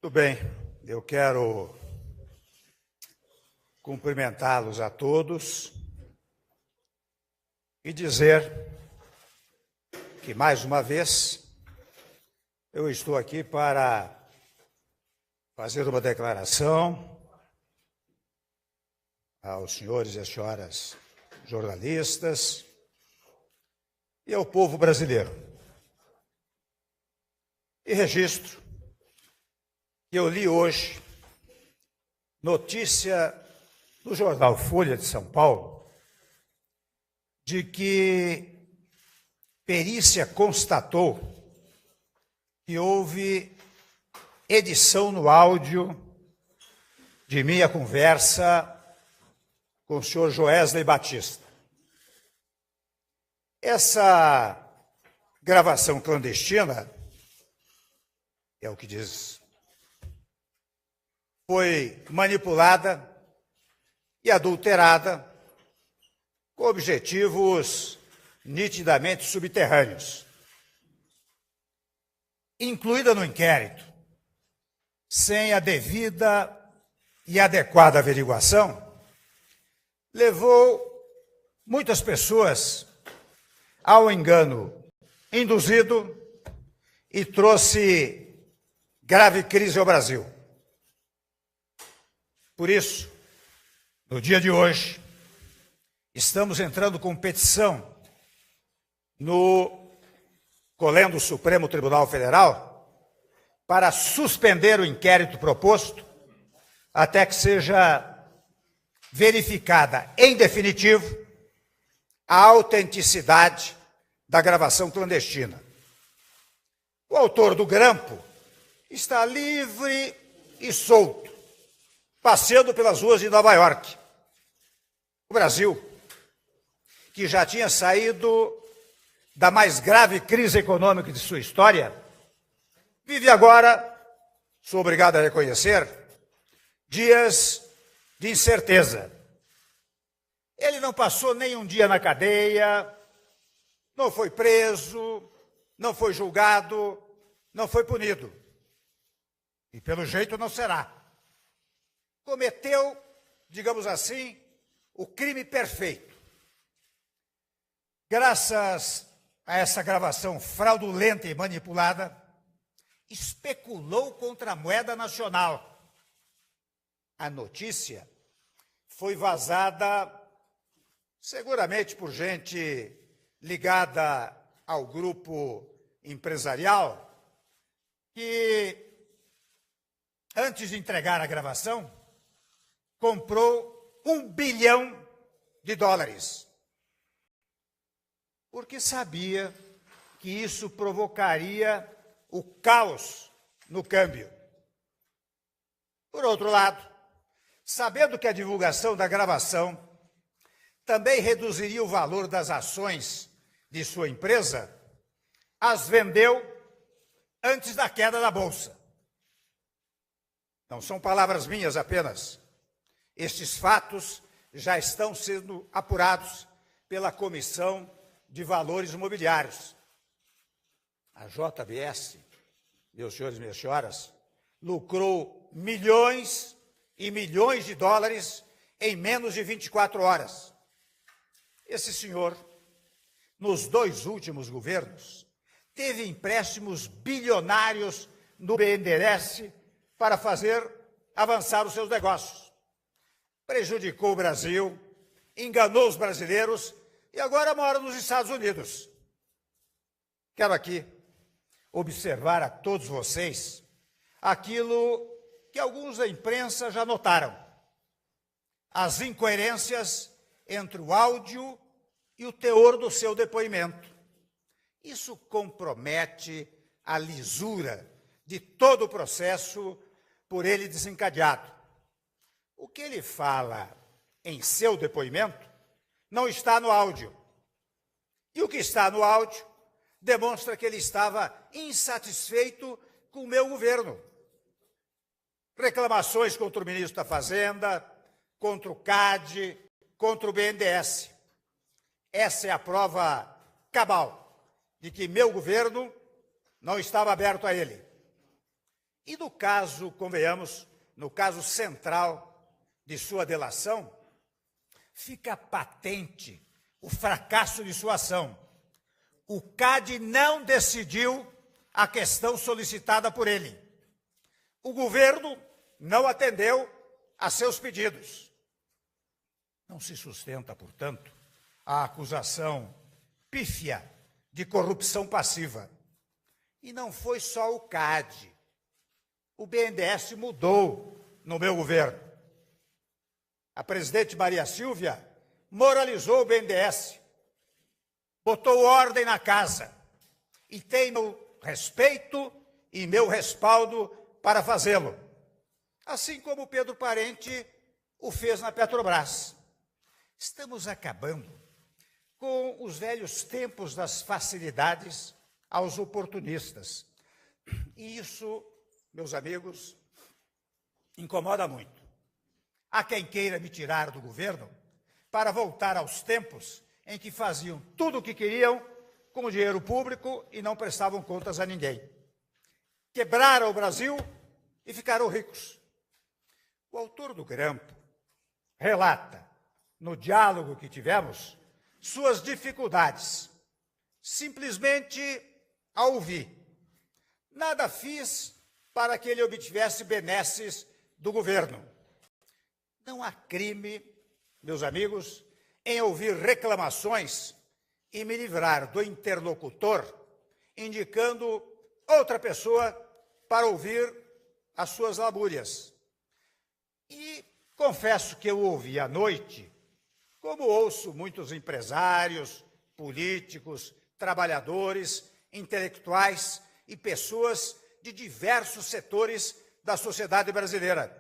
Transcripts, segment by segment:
Tudo bem, eu quero cumprimentá-los a todos e dizer que, mais uma vez, eu estou aqui para fazer uma declaração aos senhores e às senhoras jornalistas e ao povo brasileiro. E registro que eu li hoje notícia no jornal Folha de São Paulo de que perícia constatou que houve edição no áudio de minha conversa com o senhor Joesley Batista. Essa gravação clandestina, é o que diz, foi manipulada e adulterada com objetivos nitidamente subterrâneos. Incluída no inquérito, sem a devida e adequada averiguação, levou muitas pessoas ao engano induzido e trouxe grave crise ao Brasil. Por isso, no dia de hoje, estamos entrando com petição no Colégio do Supremo Tribunal Federal para suspender o inquérito proposto até que seja verificada em definitivo a autenticidade da gravação clandestina. O autor do grampo está livre e solto, passeando pelas ruas de Nova York. O Brasil, que já tinha saído da mais grave crise econômica de sua história, vive agora, sou obrigado a reconhecer, dias de incerteza. Ele não passou nem um dia na cadeia, não foi preso, não foi julgado, não foi punido. E pelo jeito não será. Cometeu, digamos assim, o crime perfeito. Graças a essa gravação fraudulenta e manipulada, especulou contra a moeda nacional. A notícia foi vazada seguramente por gente ligada ao grupo empresarial que, antes de entregar a gravação, comprou $1 bilhão, porque sabia que isso provocaria o caos no câmbio. Por outro lado, sabendo que a divulgação da gravação também reduziria o valor das ações de sua empresa, as vendeu antes da queda da Bolsa. Não são palavras minhas apenas. Estes fatos já estão sendo apurados pela Comissão de Valores Imobiliários. A JBS, meus senhores e minhas senhoras, lucrou milhões e milhões de dólares em menos de 24 horas. Esse senhor, nos 2 últimos governos, teve empréstimos bilionários no BNDES para fazer avançar os seus negócios. Prejudicou o Brasil, enganou os brasileiros e agora mora nos Estados Unidos. Quero aqui observar a todos vocês aquilo que alguns da imprensa já notaram: as incoerências entre o áudio e o teor do seu depoimento. Isso compromete a lisura de todo o processo por ele desencadeado. O que ele fala em seu depoimento não está no áudio. E o que está no áudio demonstra que ele estava insatisfeito com o meu governo. Reclamações contra o ministro da Fazenda, contra o CAD, contra o BNDES. Essa é a prova cabal de que meu governo não estava aberto a ele. E no caso, convenhamos, no caso central de sua delação, fica patente o fracasso de sua ação. O CAD não decidiu a questão solicitada por ele. O governo não atendeu a seus pedidos. Não se sustenta, portanto, a acusação pífia de corrupção passiva. E não foi só o CAD. O BNDES mudou no meu governo. A presidente Maria Silvia moralizou o BNDES, botou ordem na casa e tem meu respeito e meu respaldo para fazê-lo. Assim como o Pedro Parente o fez na Petrobras. Estamos acabando com os velhos tempos das facilidades aos oportunistas. E isso, meus amigos, incomoda muito. Há quem queira me tirar do governo para voltar aos tempos em que faziam tudo o que queriam com o dinheiro público e não prestavam contas a ninguém. Quebraram o Brasil e ficaram ricos. O autor do grampo relata, no diálogo que tivemos, suas dificuldades, simplesmente a ouvir. Nada fiz para que ele obtivesse benesses do governo. Não há crime, meus amigos, em ouvir reclamações e me livrar do interlocutor, indicando outra pessoa para ouvir as suas lamúrias. E confesso que eu ouvi à noite, como ouço muitos empresários, políticos, trabalhadores, intelectuais e pessoas de diversos setores da sociedade brasileira.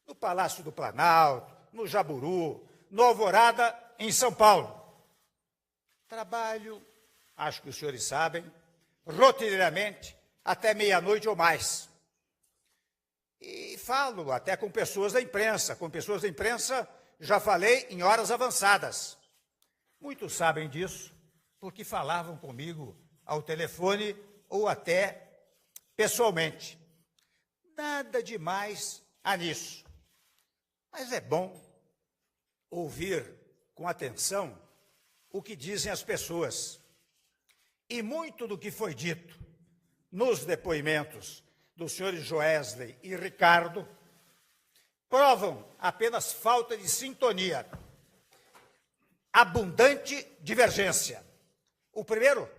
No Palácio do Planalto, no Jaburu, no Alvorada, em São Paulo. Trabalho, acho que os senhores sabem, rotineiramente, até meia-noite ou mais. E falo até com pessoas da imprensa. Com pessoas da imprensa já falei em horas avançadas. Muitos sabem disso porque falavam comigo ao telefone ou até pessoalmente. Nada demais há nisso. Mas é bom ouvir com atenção o que dizem as pessoas. E muito do que foi dito nos depoimentos dos senhores Joesley e Ricardo provam apenas falta de sintonia, abundante divergência. O primeiro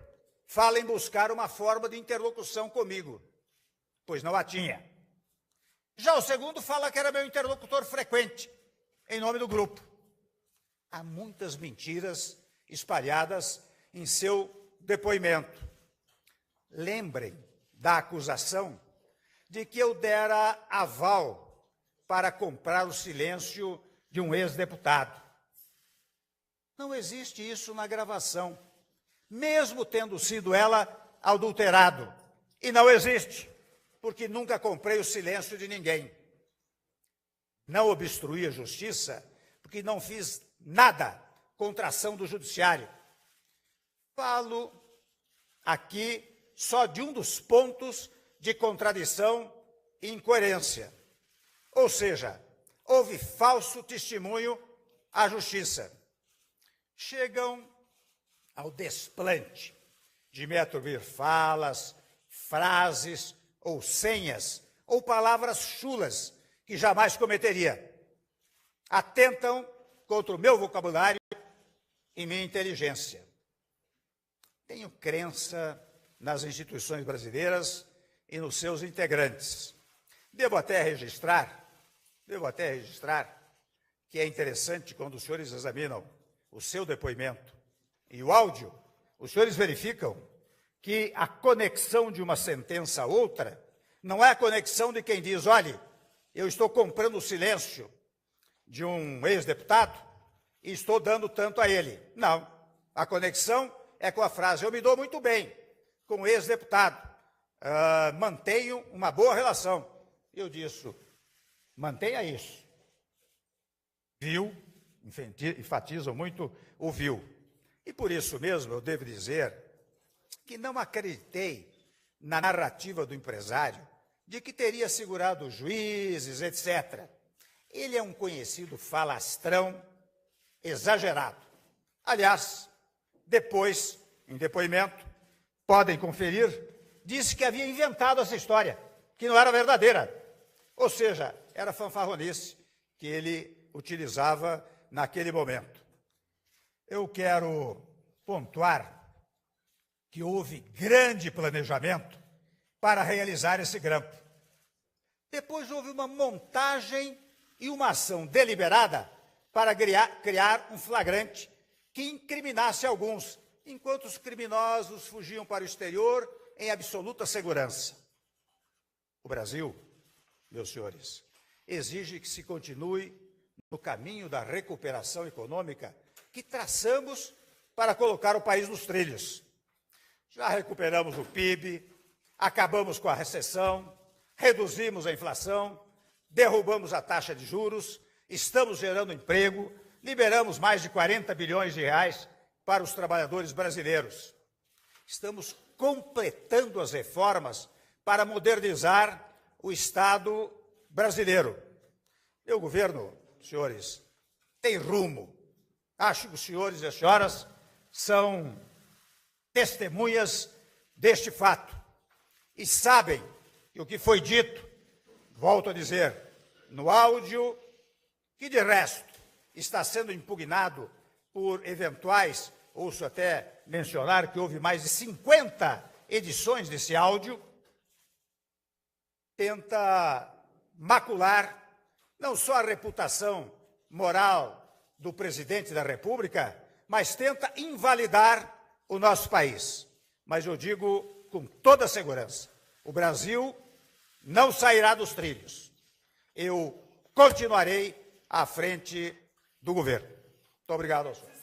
fala em buscar uma forma de interlocução comigo, pois não a tinha. Já o segundo fala que era meu interlocutor frequente, em nome do grupo. Há muitas mentiras espalhadas em seu depoimento. Lembrem da acusação de que eu dera aval para comprar o silêncio de um ex-deputado. Não existe isso na gravação, mesmo tendo sido ela adulterado. E não existe, porque nunca comprei o silêncio de ninguém. Não obstruí a justiça, porque não fiz nada contra a ação do judiciário. Falo aqui só de um dos pontos de contradição e incoerência. Ou seja, houve falso testemunho à justiça. Chegam ao desplante de me atribuir falas, frases ou senhas ou palavras chulas que jamais cometeria. Atentam contra o meu vocabulário e minha inteligência. Tenho crença nas instituições brasileiras e nos seus integrantes. Devo até registrar que é interessante quando os senhores examinam o seu depoimento e o áudio, os senhores verificam que a conexão de uma sentença a outra não é a conexão de quem diz, olhe, eu estou comprando o silêncio de um ex-deputado e estou dando tanto a ele. Não, a conexão é com a frase, eu me dou muito bem com o ex-deputado, mantenho uma boa relação. Eu disse, mantenha isso. Viu, enfatizam muito o viu. E por isso mesmo eu devo dizer que não acreditei na narrativa do empresário de que teria segurado juízes, etc. Ele é um conhecido falastrão exagerado. Aliás, depois, em depoimento, podem conferir, disse que havia inventado essa história, que não era verdadeira. Ou seja, era fanfarronice que ele utilizava naquele momento. Eu quero pontuar que houve grande planejamento para realizar esse grampo. Depois houve uma montagem e uma ação deliberada para criar um flagrante que incriminasse alguns, enquanto os criminosos fugiam para o exterior em absoluta segurança. O Brasil, meus senhores, exige que se continue no caminho da recuperação econômica que traçamos para colocar o país nos trilhos. Já recuperamos o PIB, acabamos com a recessão, reduzimos a inflação, derrubamos a taxa de juros, estamos gerando emprego, liberamos mais de 40 bilhões de reais para os trabalhadores brasileiros. Estamos completando as reformas para modernizar o Estado brasileiro. Meu governo, senhores, tem rumo. Acho que os senhores e as senhoras são testemunhas deste fato e sabem que o que foi dito, volto a dizer, no áudio, que de resto está sendo impugnado por eventuais, ouço até mencionar que houve mais de 50 edições desse áudio, tenta macular não só a reputação moral do presidente da República, mas tenta invalidar o nosso país. Mas eu digo com toda segurança, o Brasil não sairá dos trilhos. Eu continuarei à frente do governo. Muito obrigado, senhor.